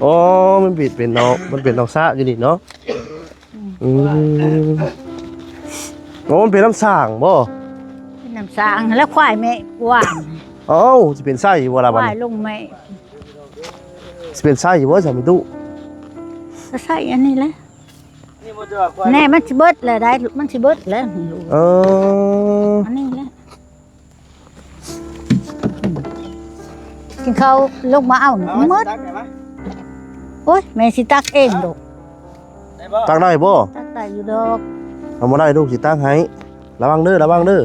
อ๋อมันปิดเป็นน้องมันเป็นน้องซะอยู่นี่เนาะโอ้มันเป็นน้ำสร้างบ่เป็นน้ำสางแล้วควายแม่กว่าง เอ้าสิเป็นไส้บ่ล่ะ ค บัด วาย นี้ ลงแม่ สิเป็นไส้บ่สามีตุ ก็ใส่อันนี้แหละแน่มันสิเบิดแล้วได้มันสิเบิดแล้ว เออ อันนี้แหละกินข้าวลงมาเอาหนึ่งหมดโอ้ยแม่สิตักเองดอก ตักได้บ่ ตักได้อยู่ดอก ทำบ่ได้ลูกสิตักให้ระวังเด้อระวังเด้อ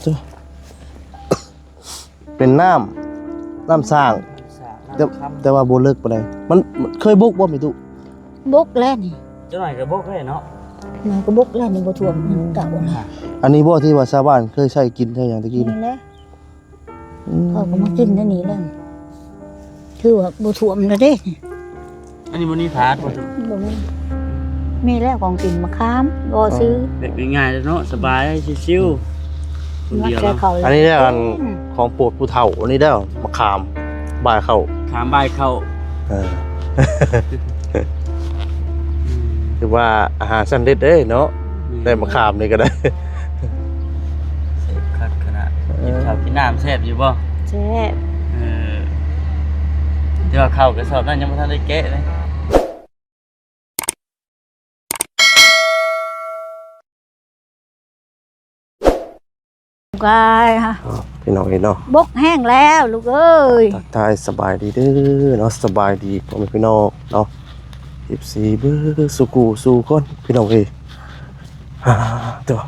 จ้ะเป็นน้ำสร้างแต่ว่าบ่เลิกปานใดมันเคยบุกบ่มีตุ บุกแล้วนี่ เจ้าหน่อยก็บอกเลยเนาะ มันก็บุกแล้วนี่บ่ท่วมมันเก่าน่ะ อันนี้บ่ที่ว่าชาวบ้านเคยใช้กินใช้หยังตะกี้ นี่ นี่ แหละเขาก็มากินได้นี่แล้วถือว่าบ่ท่วมแล้วเด้ อันนี้มันนี่พาดบ่ถูก บ่มีแล้วของกินมะขามบ่ซื้อ แบบง่ายๆเลยเนาะสบายชิวๆคน มา เดียว แค่เขา อันนี้ได้อันของโปรดผู้เฒ่าอันนี้ได้มะขามบ่ายเข้า ถามบายเข้า เออ คือว่าอาหารชั้นเด็ดเด้เนาะได้มะขามนี่ก็ได้ เสพคักขนาดกินข้าวกินน้ำแซ่บอยู่บ่ แซ่บ เออแต่ว่าข้าวกระสอบนั้นยังบ่ทันได้แกะเลย กายฮะ พี่น้องเนาะ บกแห้งแล้วลูกเอ้ย ทักทายสบายดีเด้อเนาะสบายดีพ่อแม่พี่น้องเนาะ14เบ้อสุกูสู่คนพี่น้องเอ้ยตัว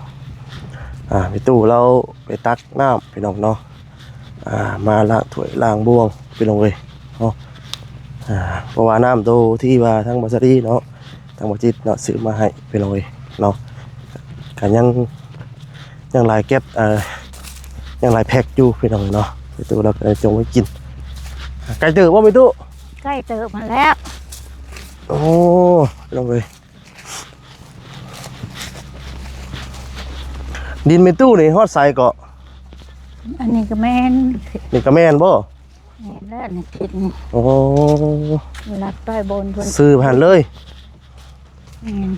มีตู้เราไปตักน้ำพี่น้องเนาะมาล้างถ้วยล้างบ่วงพี่น้องเอ้ยเนาะเพราะว่าน้ำโตที่ว่าทั้งบัสรีเนาะทั้งบัจิตเนาะซื้อมาให้พี่น้องเอ้ยเนาะกันยังหลายแก๊ปยังหลายแพ็คอยู่พี่น้องเนาะไปตู้เราก็จงไว้กินไก่เจอว่าไม่ตู้ ใกล้เติบมาแล้ว โอ้พี่น้องเอ้ยดินไม่ตู้นี่ฮอดใส่เกาะ อันนี้ก็แม่น นี่ก็แม่นบ่ แม่นแล้วนี่กิน โอ้ รัดต้อยบนเพิ่น ซื้อผ่านเลย แม่น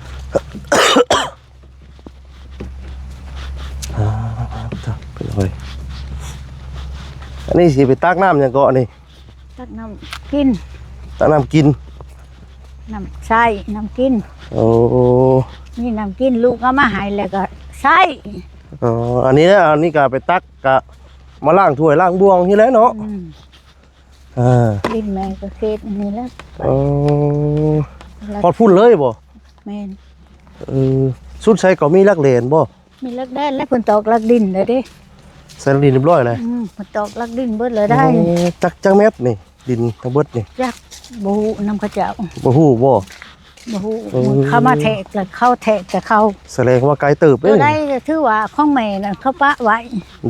เป็นเลยอันนี้สิไปตักน้ำยังเกาะนี่ ตักน้ำกิน ตักน้ำกิน น้ำใส่น้ำกิน โอ้ นี่น้ำกินลูกเอามาให้แล้วก็ใส่ อ๋ออันนี้นะอันนี้ก็ไปตักกะมาล้างถ้วยล้างบวงที่แล้วเนาะกินแม่ก็เฮ็ดอันนี้แล้ว อ๋อพอดพุ่นเลยบ่ แม่น สุดใช้ก็มีลักเลนบ่ มีลักได้แล้วเพิ่นตอกลักดินเลยเด้ ใส่ดินเรียบร้อยเลย เพิ่นตอกลักดินเบิดเลยได้ จักเม็ดนี่ดินทั้งเบิดนี่ จักบ่ฮู้นำเขาเจ้า บ่ฮู้บ่ บ่ฮู้เขามาแทกแล้วเข้าแทกแต่เขา แสดงว่าไกลเติบ ตัวได้ถือว่าของแม่น่ะเขาปะไว้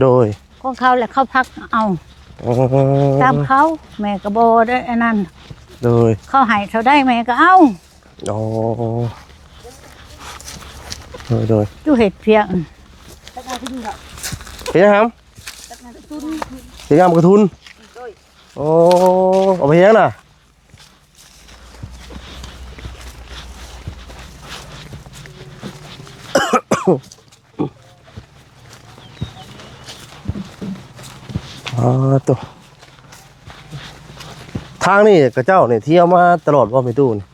โดย ของเขาแล้วเขาพักเอา อ๋อ ตามเขาแม่ก็บ่ได้อันนั้น โดย เขาให้เท่าได้แม่ก็เอา อ๋อโดย อยู่เฮ็ดเพียง เป็นยังครับเป็นยังกระทุนโอ้เอาไปยังน่ะตัวทางนี่กระเจ้าเนี่ยเที่ยวมาตลอดว่าไม่ตู้นี่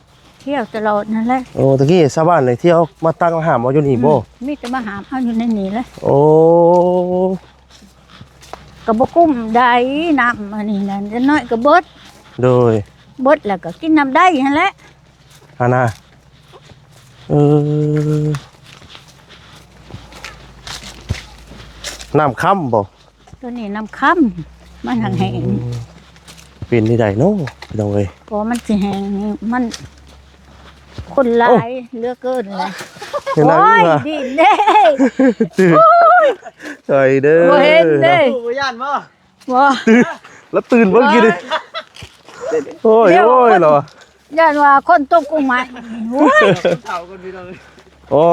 เที่ยวตลอดนั่นแหละ โอ้ตะกี้ชาวบ้านเลยเที่ยวมาตั้งอาหารมาอยู่นี่บ่ มีแต่มาหาเอาอยู่ในนี้แหละ โอ้ ก็บ่กุ้มได้น้ำอันนี้นั่นจะน้อยก็เบิด โดย เบิดแล้วก็กินน้ำได้นั่นแหละ ฮานาน้ำค่ำบ่ ตัวนี้น้ำค่ำมันแห้ง เป็นที่ใดเนาะพี่น้องเอ้ย พอมันสิแห้งนี่มันคนหลายเหลือเกินเลย เห็นไหม โอ้ย ว่า ดินเด้ ใส่เด้อ บ่เห็นเด้ บ่ย่านบ่ บ่ แล้วตื่นเมื่อกี้ดิโอ้ยโอ้ยเหรอย่ านว่าคนตกกุ้งใหม่โอ้ย เฒ่าคนพี่น้อง อ๋อ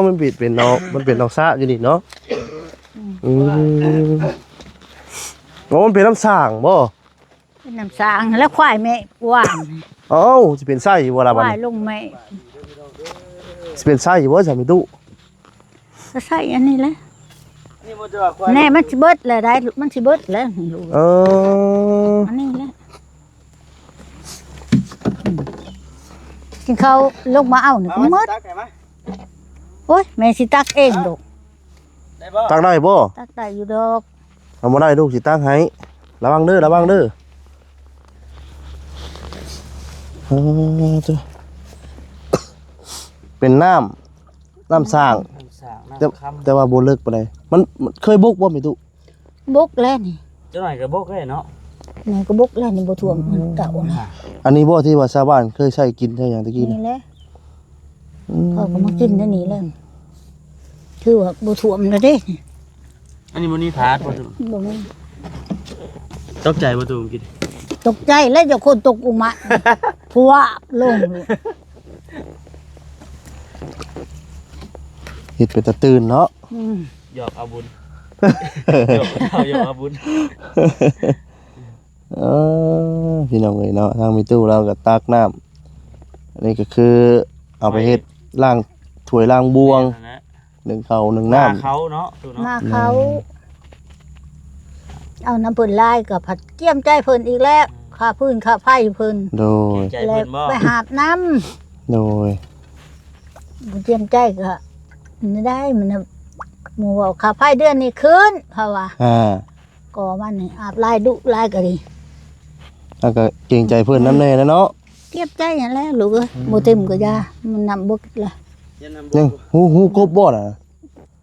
มันปิดเป็นน้องมันเป็นน้องซะอยู่นี่เนาะ โอ้มันเป็นน้ำสร้างบ่ เป็นน้ำสางแล้วควายแม่ว่าน เอ้าสิเป็นไส้บ่ล่ะ ค บัด วาย นี้ ลงแม่ สิเป็นไส้บ่จ้ะมีตู้ ก็ใส่อันนี้แหละ นี่บ่จะว่าควาย แน่มันสิเบิดแล้วได้มันสิเบิดแล้วลูก เออ อันนี้แหละกินข้าวลงมาเอาหนึ่งหมด ตักได้มั้ย โอ้ยแม่สิตักเองดอก ได้บ่ ตักได้บ่ ตักได้อยู่ดอก ทำบ่ได้ลูกสิตักให้ระวังเด้อระวังเด้อจ้ะเป็นน้ำสร้าง สร้าง แต่ น้ำคำ แต่ว่าบ่เลิกปานใดมันเคยบุกบ่มีตู้ บุกแล้วนี่ จังหน่อยก็บ่เคยเนาะ นี่ก็บุกแล้วนี่บ่ท่วมมันเก่านะ อันนี้บ่ที่ว่าชาวบ้านเคยใช้กินใช่หยังตะกี้ นี่ นะ แหละเขาก็มากินนั่นนี่แล้วถือว่าบ่ท่วมแล้วเด้ อันนี้มันนี่พาดบ่ถูก บ่แม่น ตกใจบ่ถูกกิน ตกใจแล้วเจ้าคนตกอุมะพัวลงเลย เฮ็ดเป็นตะตื่นเนาะ อืม หยอกเอาบุญหยอกเอาบุญ พี่น้องเอ้ยเนาะทางมีตู้เราก็ตักน้ำอันนี้ก็คือเอาไปเฮ็ดล้างถ้วยล้างบวงหนึ่งข้าวหนึ่ง หน้า น้ำ เขาเนาะถูก ห เนาะ น้าเขา เอาน้ำเพิ่นลายกับผัดเกี้ยมใจเพิ่นอีกแล้วข้าพื้นข้าไผ่เพิ่น โดย ใจ แล้ว เพิ่นบ่ ไปหาบน้ โดย ำบุเจียมใจก็ไม่ได้มันน่ะหมู่ว่าข้าไผ่เดือนนี้คืนเพราะว่า ก็มันนี่อาบลายดุลายก็ดี แล้วก็เกรงใจเพื่อนน้ำแน่นะเนาะ เก็บใจอย่างแล้วลูกเอ้ยบ่เต็มก็ยามันนำบกละ ยันนำ ยังหูกบบ่น่ะ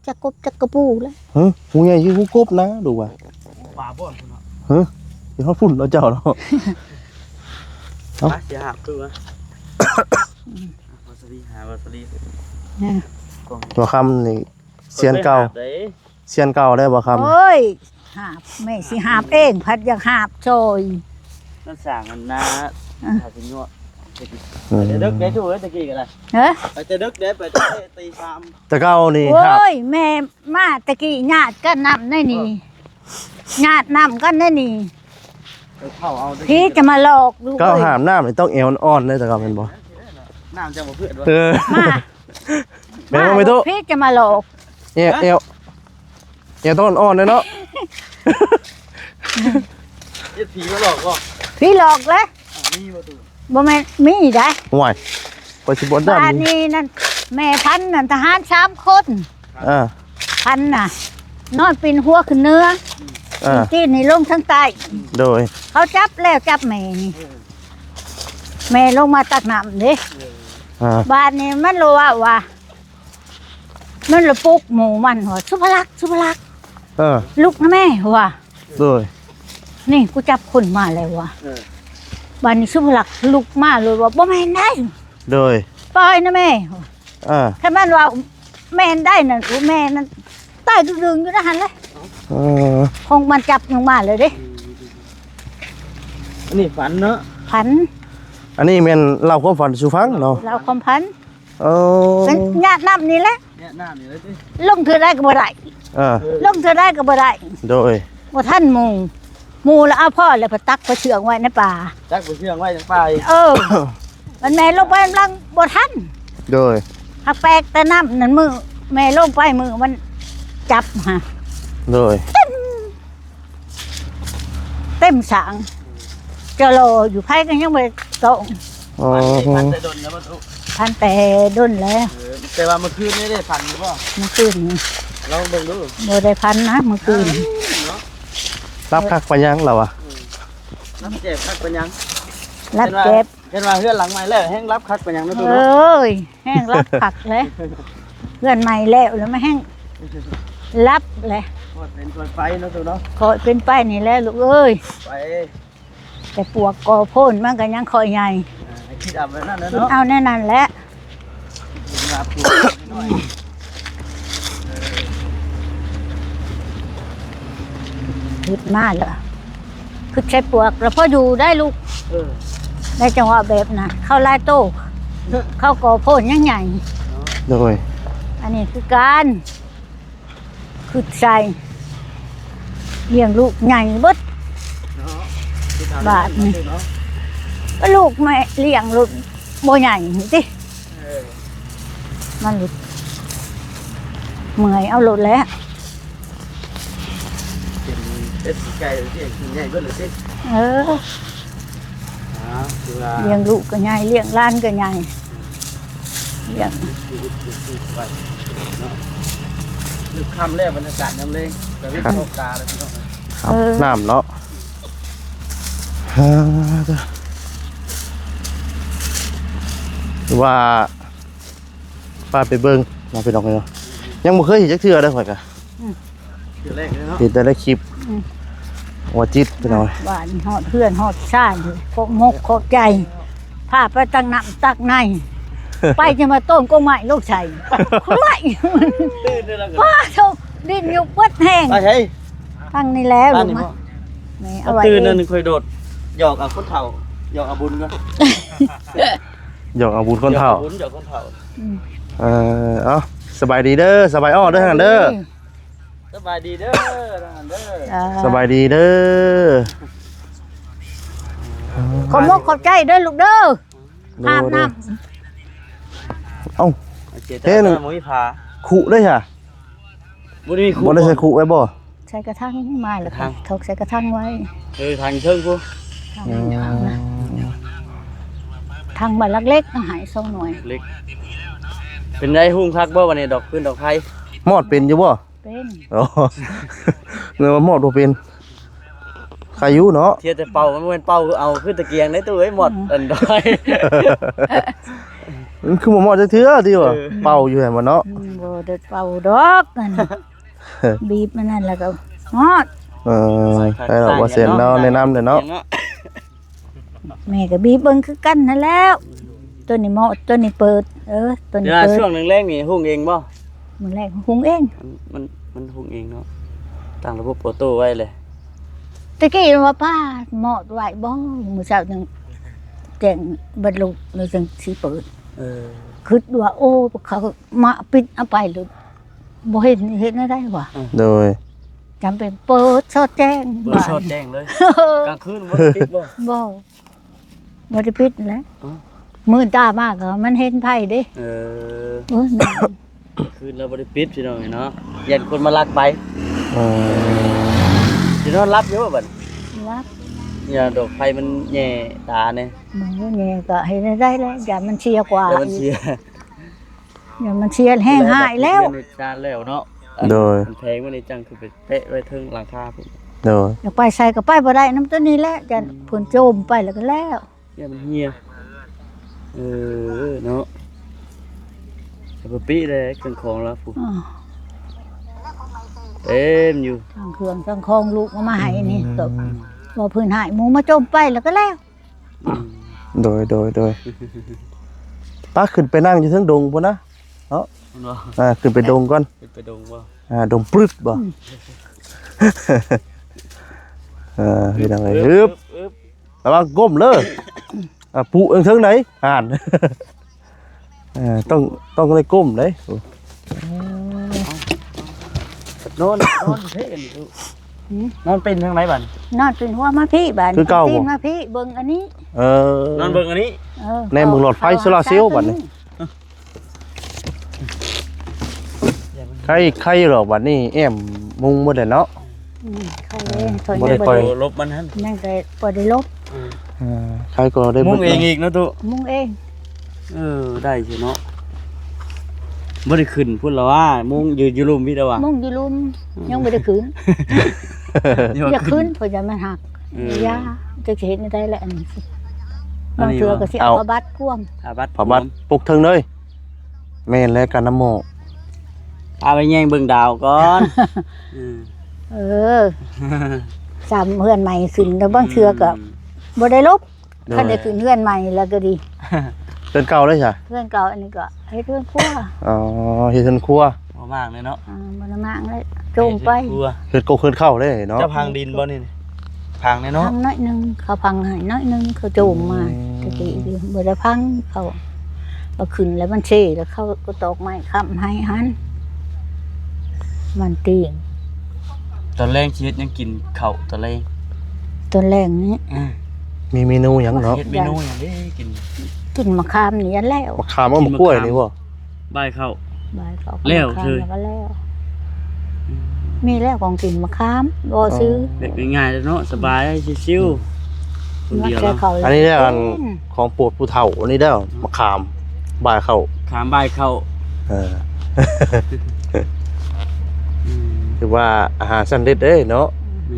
จักกบจักกระปูแล้ว ฮะหูใหญ่คือหูกบนะดูว่า ป่าบ่อนเนาะ ฮะสิฮอดฝุ่นแล้วเจ้าเนาะ เอ้า ไปเสียหักคือว่าวัสดีหาวัสดี นะ ตัวคำนี่เซียนเก่า เด้ เซียนเก่าได้บ่คำ โอ้ยหาบแม่สิหาบเองพัดอยากหาบซอย นั่นสร้างกันนะถ้าสิงัว อืม ไปเด็กได้ถูกตะกี้ก็ได้ เฮ้ ไปเด็กได้ไปตี3 แต่เก่านี่ โอ้ ครับ ยแม่มาตะกี้ญาติกันนำได้นี่ญาตินำกันได้นี่ ไปเข้าเอา พี่จะมาหลอกลูก เก่า เอ้ย หามน้ำนี่ต้องเอวอ่อนๆเลยแต่เก่าเป็นบ่ น้ำจังบ่เพื่อนว่า เออ มา แม่นบ่ไม่ตู้ พี่จะมาหลอก เอวต้องอ่อนๆเลยเนาะ ยึดผีมาหลอกบ่ พี่หลอกแล้ว มีบ่ตู่ บ่แม่นมีได้ ห่วยไปสิบ่ได้ บ้านนี้นั่นแม่พันธุ์นั่นทหาร3คน อ่า พันธุ์น่ะ นอนปีนหัวขึ้นเนื้อ อ่า ที่นี่ลงทางใต้ โดย เขาจับแล้วจับแม่นี่แม่ลงมาตักน้ำเด้ อ่า บ้านนี้มันรู้ว่ามันละปลุกหมู่มันหัวสุภลักษณ์สุภลักษณ์ ลูกนะแม่ว่ะ โดย นี่กูจับคนมาแล้วว่ะบ้านนี้สุภลักษณ์ลุกมาเลยว่าบ่แม่นได้ โดย ปล่อยนะแม่ว่ะ อ่า ถ้ามันว่าแม่นได้นั่นโอ้แม่นั่นใต้ดึงๆอยู่นะหันเลย เออ คงมันจับลงมาเลยเด้ อันนี้ฝันเนาะ พัน อันนี้แม่นเล่าความฝันสู่ฟังเนาะ เราคอมพัน เออ เป็นญาติน้ำนี่แหละ เนี่ยน้ำนี่เลยสิ ลงเธอได้ก็บ่ได้ อ่า ลงเธอได้ก็บ่ได้ โดย บ่ท่านหมู่แล้วเอาพ่อแล้วไปตักไปเชืองไว้ในป่า จักไปเชื่องไว้จังไป เออ มันแม่ลงไปมันลังบ่ทัน โดย หักแปลกแต่น้ำนั่นมือแม่ลงไปมือมันจับฮะ โดย เต็มสางเจรออยู่ไผกันยังไม่ตรง อ๋อ ฝันแต่ดนนะบ่ตู่ พันแต่ด้นแล้ว แต่ว่าเมื่อคืนนี้ได้ฝันหรือเปล่า เมื่อคืนนี้ ลองเบิ่งดู บ่ได้พันนะเมื่อคืน รับคักปัญญังเราอ่ะ รับเจ็บคักเป็นยัง รับเจ็บ เห็นว่าเฮือนหลังใหม่แล้วแห้งรับคักเป็นยังนะตู่ เอ้ยแห้งรับผักเลยเพื่อนใหม่แล้วแล้วไม่แห้งรับเลย ว่าเป็นตัวไฟนะตู่เนาะ คอยเป็นไปนี่แหล้วลูกเอ้ย ไป แต่ปวกกอโพ่นมันก็ยังคอยใหญ่ คิดเอาแบบนั้นนะ คิด เนาะ เอาแน่นั่นแหละ รับปูหน่อย คิดมากเลยคือใช้ปวกแล้วพออยู่ได้ลูก เออ ในจังหวะแบบน่ะเข้าลายโต้เข้ากอโพ่นยังใหญ่ โดย อันนี้คือการคือใส่เลี้ยงลูกใหญ่เบิด บาทนี่ก็ลูกไม่เลี้ยงลูกบ่ใหญ่สิมันหลุดเมื่อยเอาหลุดแล้ว เป็นไก่ที่ใหญ่เบิ่เลยสิ เออ คือว่า เลี้ยงลูกก็ใหญ่เลี้ยงหล้านก็ใหญ่เลี้ยง ไปเนาะลึกค่ำแรกบรรยากาศน้ำเลยแต่วิถีโลกาเลยพี่น้อง ครับน้ำเนาะหรือว่าป้าไปเบิ่งมาไปดอกเลยเนาะยังบ่เคยเห็นจักเทื่อได้ข่อยกะ เดี๋ยวแรกเลยเนาะ เห็นแต่ในคลิปว่าจิตไปหน่อย บ้านฮอดเพื่อนฮอดชาติโคกมกโคกใจพาไปตั้งน้ำตักใน ไปจะมาต้นก็ไม่ลูกชายไล่ ตื่นเลยแล้วกัน ว้าโธ่ดินอยู่เปิดแห้ง ไปใช่ ตั้งนี่แล้ว บ้า ลู น ก นี่ มา พ่อ นี่เอาไว้ ตื่นนั่นค่อยโดดหยอกเอาคนเฒ่าหยอกเอาบุญก็ หยอกเอาบุญคนเฒ่า หยอกบุญหยอกคนเฒ่า เอาสบายดีเด้อสบายอ้อเด้อทางเด้อ สบายดีเด้อทหารเด้อ สบายดีเด้อ ขอมกขอบใจเด้อลูกเด้อห้ามน้ เอ้า เจ๊หนึ่งมุ้ยผา ขุได้ค่ะ บุญมีครู บ่ได้ใส่ขุไว้บ่ ำใส่กระทั่งไม้แล้วค่ะถกใส่กระทั่งไว้ ทางเชิงกู ทางใบเล็กๆหายส่งหน่วย เล็กเป็นไรหุ่งคักบ่วันนี้ดอกขึ้นดอกไผ่ มอดเป็นอยู่บ่ เป็น อ๋อเนื้อมอดบ่เป็นใครอยู่เนาะ เทียแต่เป่ามันเป็นเป่าเอาขึ้นตะเกียงได้ตัวไอ้หมดอันดอย มันคือบ่มอดจักเทื่อติว่าเป่าอยู่แห่งบ่เนาะ บ่ได้เป่าดอกนั่นบีบมันนั่นแล้วก็ฮอด ให้เราบ่เซ็นเนาะแนะนำเด้อเนาะ แม่ก็บีบเบิ่งคือกันนั่นแล้วตัวนี้เหมาะตัวนี้เปิดตัวนี้ เดี๋ยว เปิด ช่วงแรกๆนี่หุ่งเองบ่ มื้อแรกหุงเอง มันหุ่งเองเนาะตั้งระบบโปรโตไว้เลย ตะกี้ว่าป้าเหมาะไหวบ่มื้อเช้านึงแจ้งบัดลุกเลยจังสิเปิดคิดว่าโอ้เขามาปิดเอาไปเลยบ่เห็นได้วะ โดย จำเป็นเปิดสอดแจ้ง เบอร์ชอดแจ้งเลยกลางคืนมันปิดบ่ บ่บ่ได้ปิดแหล้ว อ๋อ มืดตามากก็มันเห็นไผเด้ เออ โอ้ย คืนเราบ่ได้ปิดพี่น้องเนาะยันคนมาลักไปสินอนรับอยู่บ่บัด รับ อย่าดอกไฟมันแย่ตาเนี่ย มันแย่ก็เห็นได้แล้วอย่ามันเชียกว่า เดี๋ยวมันเสีย อย่ามันเชียแห้งหายแล้ว มันจานแล้วเนาะ โดย มันแพงมันนี่จังคือไปเปะไว้เทิงหลังคาพุ่น โดย อยากไปใส่ก็ไปบ่ได้น้ำตัวนี้แหละจะผลโจมไปแล้วก็แล้ว เนี่ยมันเหี่ยเนาะจะไปปี้เลยเครื่องของแล้วพุ่น อ้อ เต็มอยู่ ทางเครื่องทางคองลูกเอามาให้นี่ก็บ่พื้นหายหมูมาโจมไปแล้วก็แล้ว โดยป้าขึ้นไปนั่งอยู่เทิงดงพุ่นนะเนาะ มันว่า ขึ้นไปดงก่อน ไปดงบ่ ดงปรึดบ่พี่น้องเอ้ยฮึบระวังก้มเลยปุเอิงเทิงไหนอ่านต้องเลยก้มเด้ นอนเท่กันอยู่นอนเป็นทางไหนบัด นอนเป็นหัวมาพี่บ้านตีนมาพี่เบิ่งอันนี้ นอนเบิ่งอันนี้ ในเมืองหลอดไฟโซลาร์เซลล์บัดนี้ใครหรอกบัดนี้แอมมุงบ่ได้เนาะ ใครถอย บ่ได้ปล่อย ลบมันหั่น นั่งแต่บ่ได้ลบ ใครก็ได้ มุงเองอีกเนาะตุ มุงเอง ได้สิเนาะบ่ได้ขึ้นพุ่นแล้วว่ามุงยืนอยู่ลุมพี่ตะว่า มุงอยู่ลุมยังบ่ได้คืนอย่าคืนเพราะจะมันหักยาจะเห็นได้แหละอันนี้สิบางเทื่อก็สิเอาบัตรควม อาบัด ผาบัดปลุกเทิงเลยแม่นแล้วกันน้ำโม เอาไปแย่งเบิ่งดาวก่อน สามเฮือนใหม่ขึ้นแล้วบางเทื่อก็บ่ได้ลบคันได้ขึ้นเฮือนใหม่แล้วก็ดี เดินเก่าเลยจ้ะ เฮือนเก่าอันนี้ก็เฮ็ดเฮือนครัว อ๋อเฮ็ดเทินครัว บ่มากเลยเนาะ บ่ได้มากเลยโจมไป เฮ็ดโกเคินเข้าเลยเนาะ เจ้าพังดินบ่นี่พังแน่เนาะ พังน้อยนึงเขาพังให้น้อยนึงเขาโจมมาตะกี้บ่ได้พังเขาเอาขึ้นแล้วมันเชแล้วเขาก็ตอกไม้ค้ำให้หันมันตีง ตอนแรกชีวิตยังกินข้าวตอนแรก ต้นแรงนี้ เ มีเมนูหยังเนาะ เฮ็ดเมนูหยังได้กิน กินมะขามนี่แล้ว มะขามกับมะกล้วยนี่บ่ บายเข้า บายเขา แล้ว มะขาม คือ แล้วก็แล้ว มีแล้วของกินมะขามบ่ซื้อ เด็กง่ายๆเนาะสบายชิวๆคนเดียว แค่ เนาะ เขา อันนี้ได้อันของโปรดผู้เฒ่าอันนี้ได้อมะขามบ่ายเข้า ขามบายเข้า เออ คือว่าอาหารชั้นเด็ดเด้เนาะ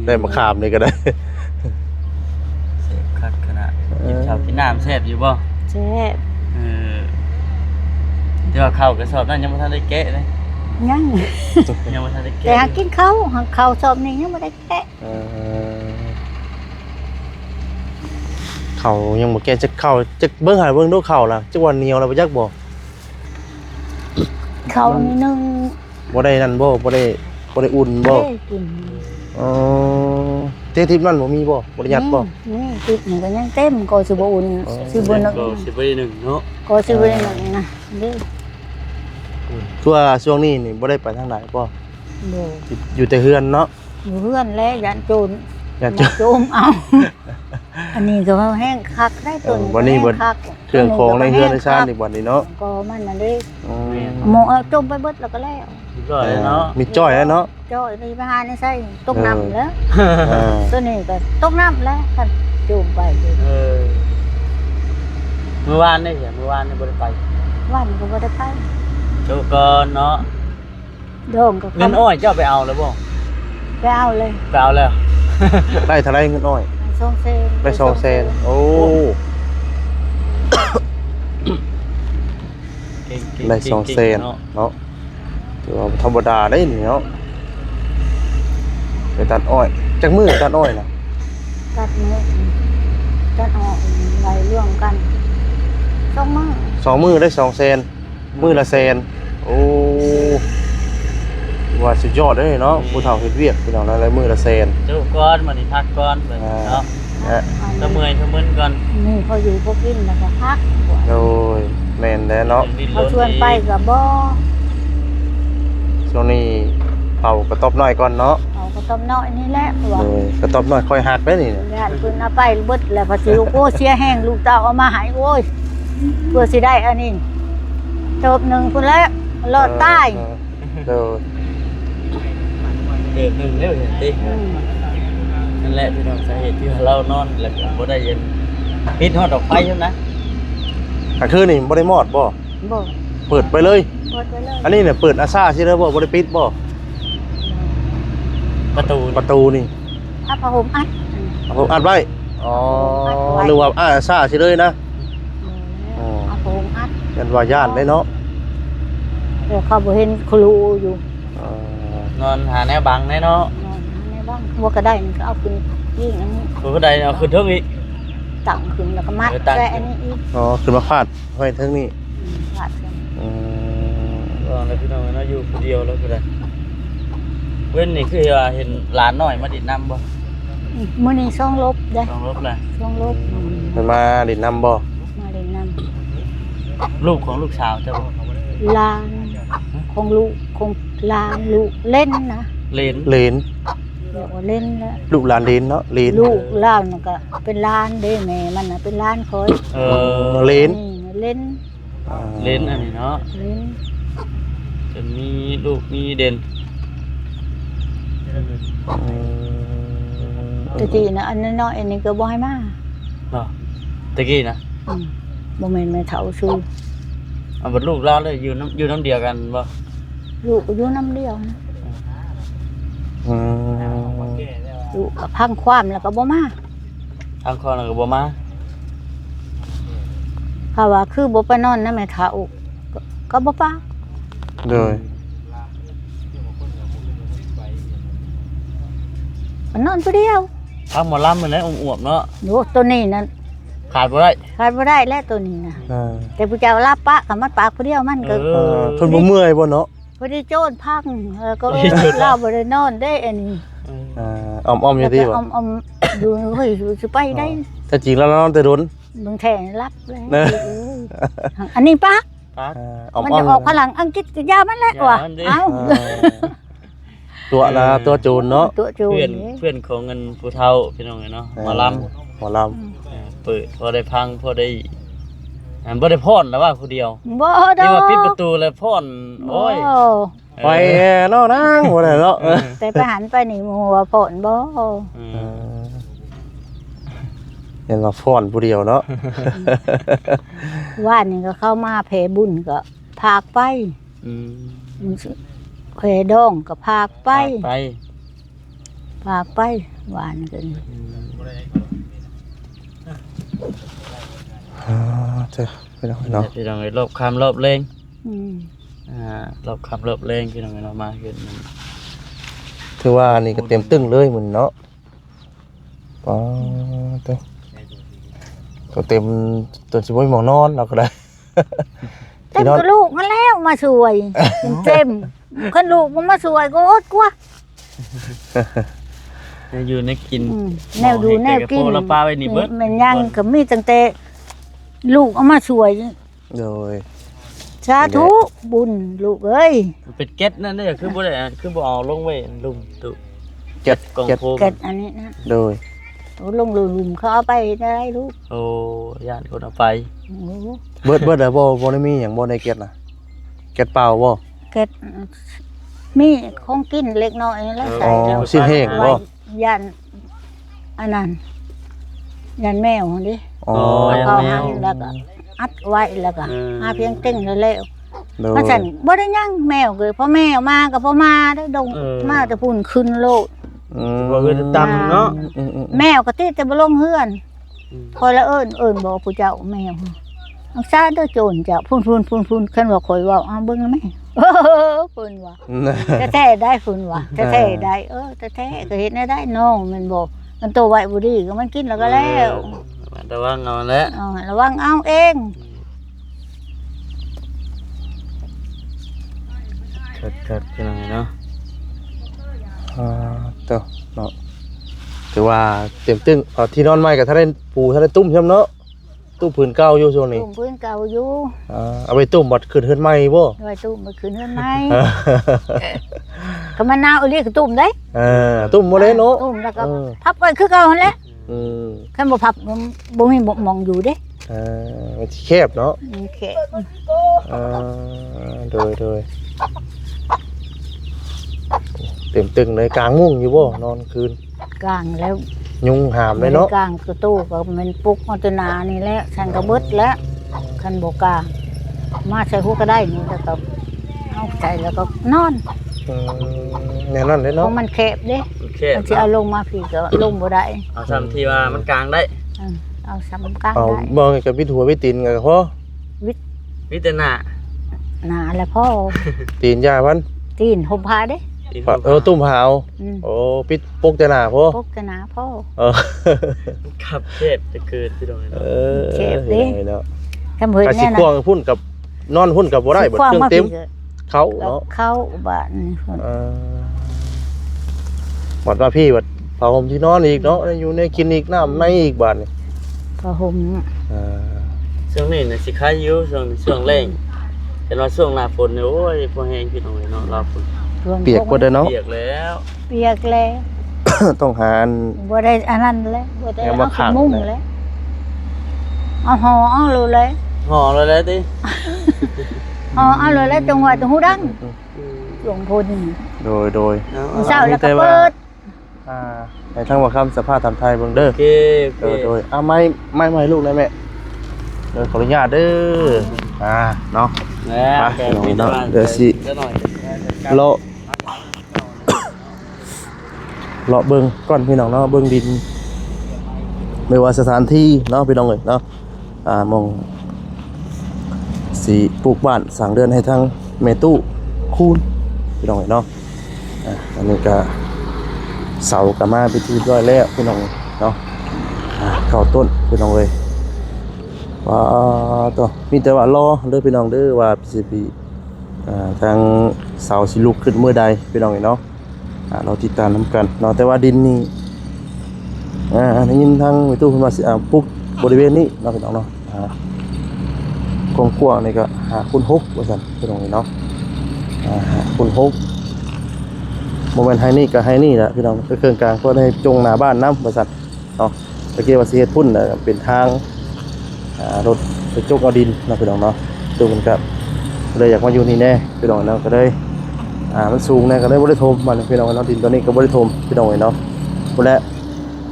ได้มะขามนี่ก็ได้ เสพคักขนาดกินข้าวกินน้ำแซ่บอยู่บ่ แซ่บ เออแต่ว่าข้าวกระสอบนั้นยังบ่ทันได้แกะเลย ยัง ยังบ่ทันได้ แต่ แกะ หากินเขาหาเขาชอบนี่ยังไม่ได้แกะ เออเขายังบ่แก่จะเข้าจะเบิ่งหาเบิ่งดูเข้าล่ะจักวันเหนียวแล้วบ่จักบ่ เขานี่นึง บ่ได้นั่นบ่ได้อุ่นบ่ ได้กิน อ๋อเททิพย์นั่นบ่มีบ่บ่ได้ยัดบ่ นี่ติดนี่ก็ยังเต็มก็สิบ่อุ่นสิบ่นึก ก็สิบ่ได้หนึ่งเนาะ ก็สิบ่นึกนะเด้อ ทั่วช่วงนี้นี่บ่ได้ไปทางไหนบ่ บ่ อยู่แต่เฮือนเนาะ อยู่เพื่อนแล้วยันโจร อยากจะ มาโจมเอา อันนี้ก็แห้งคักได้ตัว วันนี้บ่ แห้งคัก เครื่องของในเฮือนในชาตินี่บัดนี้เนาะ ก็มันน่ะเด้ อืม หมอเอาจมไปเบิดแล้วก็แล้ว ก็เลยเนาะ มีจ้อยแล้วเนาะ จ้อยนี่ไปหาในไส้ต้มน้ำแล้ว อ่า ตัวนี้ก็ต้มน้ำแล้วคันจุ่มไป เออเมื่อวานนี่เมื่อวานนี่บ่ได้ไป วันก็บ่ได้ไป โจก่อนเนาะ โดงก็ เงินอ้อยเจ้าไปเอาแล้วบ่ ไปเอาเลย ไปเอาแล้ว ได้เท่าไรเงินน้อย ไป2เซน ได้200,000โอ้ เก่งๆ ได้ เก่งๆ 200,000 เนาะ เนาะถือว่าธรรมดาได้นี่เนาะไปตัดอ้อยจักมือตัดอ้อยน่ะ ตัดมือตัดออกไหลร่วมกัน2มื้อ 2มือได้200,000มือละ100,000โอ้ว่าสุดยอดเลยเนาะผู้เฒ่าเฮ็ดเวียกพี่น้องนะแล้วมือละ100,000 โจก่อนมื้อนี้พักก่อนเนาะ นะ ถ้าเมื่อยถ้ามึนก่อน นี่พออยู่พอกินแล้วก็พัก โดยแม่นแล้วเนาะ ดิ้นร เขา น ชวนไปก็บ่ ช่วงนี้เผากระต๊อบน้อยก่อนเนาะ เอาก็ต้มน้อยนี่แหละว่า โดยกระต๊อบน้อยค่อยหักได้นี่เนี่ย ญาติเพิ่นเอาไปเบิดแล้วพอสิโอ้เสียแห้งลูกเต้าเอามาให้โอ้ยเพื่อสิได้อันนี้จบหนึ่งพุ่นแล้วรอดใต้ โดย เดือนหนึงแล้วเห็นตินั่นแหละพี่น้องสาเหตุที่เรานอนแล้วก็บ่ได้เย็นปิดฮอดดอกไฟใช่ไหม กลางคืนนี่บ่ได้มอดบ่ บ่ เปิดไปเลย เปิดไปเลย อันนี้เนี่ยเปิดอาซาซิเด้อบ่ได้ปิดบ่ ประตู ประตูนี่ ถ้าผ้าห่มอัด ผมอัดไว้อ๋อนึกว่าอาซาซิเลยนะ เอาผ้าห่มอัด ยันว่าย่านได้เนาะ เดี๋ยวเขาบ่เห็นครูอยู่ อ๋อน อนหาแนวบังแน่เนาะ นอนในบ้านบ่ก็ได้นี่ก็เอาขึ้นยิ่งอันนี้ ผู้ใดเอาขึ้นเทิงอีก ตั้งขึ้นแล้วก็มัด ตั้ง แค่อันนี้อีก อ๋อขึ้นมาฟาดไว้เทิงนี่ มัดกัน อืม ก็แล้วพี่น้องเนาะอยู่คนเดียวแล้วผู้ใดเว้นนี่คือว่าเห็นหลานน้อยมาดิดน้ำบ่ มื้อนี้ช่องลบเด้ ต้องรบเลย ช่องลบ เพิ่นมาดินน้ำบ่ มาเล่นน้ำ ลูกของลูกสาวเจ้าบ่ ลานของลูกของลานลูกเล่นนะ เลน เลน เรียกว่าเล่นแล้ว ลูกหลานเลนเนาะเลน ลูกเล่าน่ะก็เป็นลานเด้แม่มันน่ะเป็นลานคอย เลน นี่เล่น เลนอันนี้เนาะ เล่น จะมีลูกมีเด่น ตะกี้น่ะอันน้อยๆอันนี้ก็บ่ให้มา เนาะตะกี้นะ อืมบ่แม่นแม่เฒ่าชู เอาบัดลูกเราเลยอยู่น้ำเดียวกันบ่ ลูกก็อยู่น้ำเดียวนะ อืม ลูกก็พังความแล้วก็บ่มา ทางคอนก็บ่มา เขาว่าคือบ่ไปนอนนะแม่เฒ่าก็บ่ปา โดย มันนอนผู้เดียว ทางหมอลำมันเลยอวบๆเนาะ โยตัวนี้น่ะ ขาดบ่ได้ ขาดบ่ได้แล้วตัวนี้น่ะ อ่า แต่ผู้เจ้ารับปะกับมันปากผู้เดียวมันก็ เพิ่นบ่เมื่อยบ่เนาะ พอดีโจรพังแล้วก็เล่าบ่ได้นอนได้อันนี้ อ้อมๆอยู่ที่บ่ อมดูเฮ้ยสิไปได้ แต่จริงแล้วเรานอนแต่โดน เบิ่งแทนรับเลย เนอะ อันนี้ปะ ปัก อ้อม มัน ๆ จะออกพลังอังกฤษก็ยามันแหละว่ะ ยามันดิ เอ้า ตัวนะตัวโจรเนาะ ตัวโจร เพื่อน นี่ เพื่อนของเงินผู้เฒ่าพี่น้องเนาะหมอล หมอล ำ เปิดพอได้พังพอได้บ่ได้พรแล้วว่าผู้เดียว บ่ดอ นี่ ก ว่าปิดประตูแล้วพรโอ้ย ไปเนาะนางบ่ได้เนาะ แต่ไปหันไปนี่หมู่ว่าฝนบ่ อืม เห็นว่าฟ้อนผู้เดียวเนาะ ว่านนี่ก็เข้ามาแผ่บุญก็พากไป อืม แผ่ดองก็พากไป ไป พากไปว่านกัน อืม เจ้าพี่น้องเนาะ พี่น้องเอ้ยรอบคำรอบเลง อืม รอบคำรอบเลงพี่น้องเอ้ยเรามาเห็นมัน ถือว่านี่ก็เต็มตึ้งเลยมื้อนี้เนาะป๋อเต้ก็เต็มจนสิบ่มีหมองนอนเราก็ได้ เต็มกับลูกมาแล้วมาสวยเต็มคนลูกมันมาสวยก็อดกว่า อยู่ในกิน แนวดูแนวกิน โอ้เราปลาไว้นี่เบิด มันยังก็มีตั้งแต่ลูกเอามาสวย โดย สาธุบุญลูกเอ้ย มันเป็นเก็ตนั่นนี่คือบ่ได้คือบ่เอาลงไว้ลุมตุ เจ็ด กล่อง เจ็ด โฟม เกิดอันนี้นะ โดย เอาลงลุมเขาเอาไปได้ลูก โอ้ย่านคนเอาไป โอ้ เบิดแล้วบ่ได้มีหยังบ่ในเก็ดน่ะเก็ดเปล่าบ่ เกิดมีของกินเล็กน้อยแล้วใส่ อ๋อ แล้ว สิแห้งบ่ ไว้ยันอันนั้นยันแมวดิ อ๋อ แล้วก็หันแล้วก็อัดไว้แล้วก็หาเพียงเต้งแล้ว โดย มาสั่นบ่ได้ยังแมวเลยเพราะแมวมาก็เพราะมาได้ดงมาแต่พุ่นขึ้นโลด อืม บ่คือตำเนาะ อืม แมวก็ติดแต่บ่ลงเฮือนพอละเอิ้นบอกผู้เจ้าแมวอักษาเด้อโจรเจ้าพุ่นคันว่าข่อยเว้าอ้าวเบิ่งแล้วแม่เพิ่นว่าแท้ๆได้เพิ่นว่าแท้ๆได้แท้ๆก็เฮ็ดได้น้องมันบอกมันโตไว้บ่ดีก็มันกินแล้วก็แล้ว แต่ว่าเงาแล้ว ระวังเอาเอง คัดพี่น้องเนาะ อ่าเต้าเนาะถือว่าเต็มตึ้งเอาที่นอนใหม่กับถ้าได้ปูถ้าได้ตุ้มใช่เนาะตู้ผืนเก่าอยู่ช่วงนี้ ตุ่มพื้นเก่าอยู่ เอาไปตุ้มบัดขึ้นเฮือนใหม่บ่ ไว้ตุ่มมาคืนเฮือนไหมก็มันนาวเอาเรียกตุ่มได้ ตุ้มบ่ได้เนาะ ตุ่มแล้วก็พับไว้คือเก่าหั่นแหละ อืม คันบ่พับบ่มีบ่มองอยู่เด้ มันสิแคบเนาะ โอเค โดยเต็มตึงเลยกลางมุ้งอยู่บ่นอนคืน กลางแล้ว ยุงหามเลยเนาะ กลางคือตู้ก็มันปลุกอัตนานี่แหละฉันก็เบิดแล้วคันบ่กลางมาใส่หัวก็ได้นี่แล้วก็เอาใส่แล้วก็นอน แน่นอนเลย เพ เนาะ ราะมันแคบเด้ โอเค มันสิเอาลงมาพี่ก็ลงบ่ได้ เอาซ้ำที่ว่ามันกลางได้ เอาซ้ำกลาง เอา ได้ บ่กับวิดหัววิดตีนกันก็พอ วิจารณา หนาแล้วพ่อ ตีนยาพัน ตีนห่มผ้าเด้ ตุ้มหาวโอ้ปิดปกแต่หน้าพอ พกจะหนาพ่อ ขับเทพจะเกิดพี่น้องเนาะ เจ็บดิ เนาะ ทำเพิ่น กะสิ แน่นะ กวางพุ่นกับนอนพุ่นกับบ่ได้เบิดเครื่องเต็มเขา แล้ว เนาะ เข้าบ้านนี่เพิ่น หมดว่าพี่บัดผ้าห่มที่นอนอีกเนาะอยู่ในคลินิกน้ำในอีกบาดนี่ พอห่ม ช่วงนี้น่ะสิคายอยู่ช่วงแรงแต่ว่าช่วงหน้าฝนเนี่ยโอ้ยพอแห้งพี่น้องเนาะรอฝน เปียกบ่ได้เนาะ เปียกแล้ว เปียกแล้ว ต้องหาอัน บ่ได้อันนั้นแล้วบ่ได้ เอา เอา มาขั ข ง มุ้ง เลย แล้วเอาห่อเอาเลยเลย ห่อแล้วแล้วติ ห่อเอาเลยแล้วจงว่าจงหูดังหลวงพ่น โดย เช้าแล้วก็ แต่ว่า เปิด ในทั้งว่าคำสภาพทำไทยเบิ่งเด้อ โอเค โดยไม่ลูกได้แม่เด้อขออนุญาตเด้อเนาะ แล้ว ไปเนาะเดี๋ยวสิ หน่อย เลาะเบิ่งก่อนพี่น้องเนาะเบิ่งดินไม่ว่าสถานที่เนาะพี่น้องเอ้ยเนาะมองสีปลูกบ้านสั่งเดือนให้ทางแม่ตู้คูณพี่น้องเอ้ยเนาะอันนี้ก็เสาก็มาเป็นที่เรียบร้อยแล้วพี่น้องเนาะเข้าต้นพี่น้องเอ้ยว่าต่อมีแต่ว่ารอเด้อพี่น้องเด้อว่าสิปีทางเสาสิลุกขึ้นเมื่อใดพี่น้องเอ้ยเนาะเราติดตามนํกันเนาะแต่ว่าดินนี่ได้ยินทางแม่ตู้เพิ่นว่าสิปลูกบริเวณนี้เนาะพี่น้องเนาะกว้างๆนี่ก็5คูณ6ว่าซั่นพี่น้องเอ้ยเนาะ5คูณ6โมเมนต์ไฮนี่กับไฮนี่แหละพี่น้องก็เครื่องกลางก็ได้จงหน้าบ้านน้ำบริษัทเนาะ ตะกี้ว่าสิเฮ็ดพุ่นน่ะเป็นทางรถไปจกเอาดินเนาะพี่น้องเนาะตัวมันก็เลยอยากมาอยู่นี่แน่พี่น้องเนาะก็เลยมันสูงแน่ก็เลยบ่ได้ถมมันพี่น้องเนาะดินตัวนี้ก็บ่ได้ถมพี่น้องเนาะพุ่นแหละ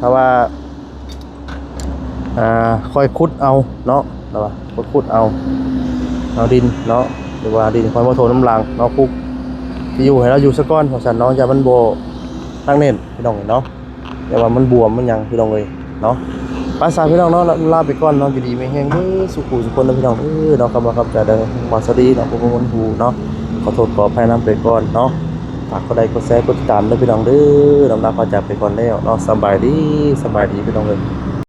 ถ้าว่าค่อยขุดเอาเนาะแล้วว่าขุดเอาดินเนาะหรือว่าดินค่อยมาโถน้ำลังเนาะคุกที่อยู่ให้เราอยู่ซะก่อนเพราะฉะนั้นเนาะอย่ามันบ่ตั้งเน้นพี่น้องเนาะอย่าว่ามันบวมมันหยังพี่น้องเอ้ยเนาะภาษาพี่น้องเนาะลาไปก่อนเนาะอยู่ดีไม่แห้งเด้อสุขุสุคนเนาะพี่น้องเนาะครับจะได้มาสวัสดีเนาะบ่มนหูเนาะขอโทษขออภัยนำไปก่อนเนาะฝากกดไลค์กดแชร์กดติดตามเด้อพี่น้องเด้อลำลาพอจากไปก่อนแล้วเนาะสบายดีพี่น้องเอ้ย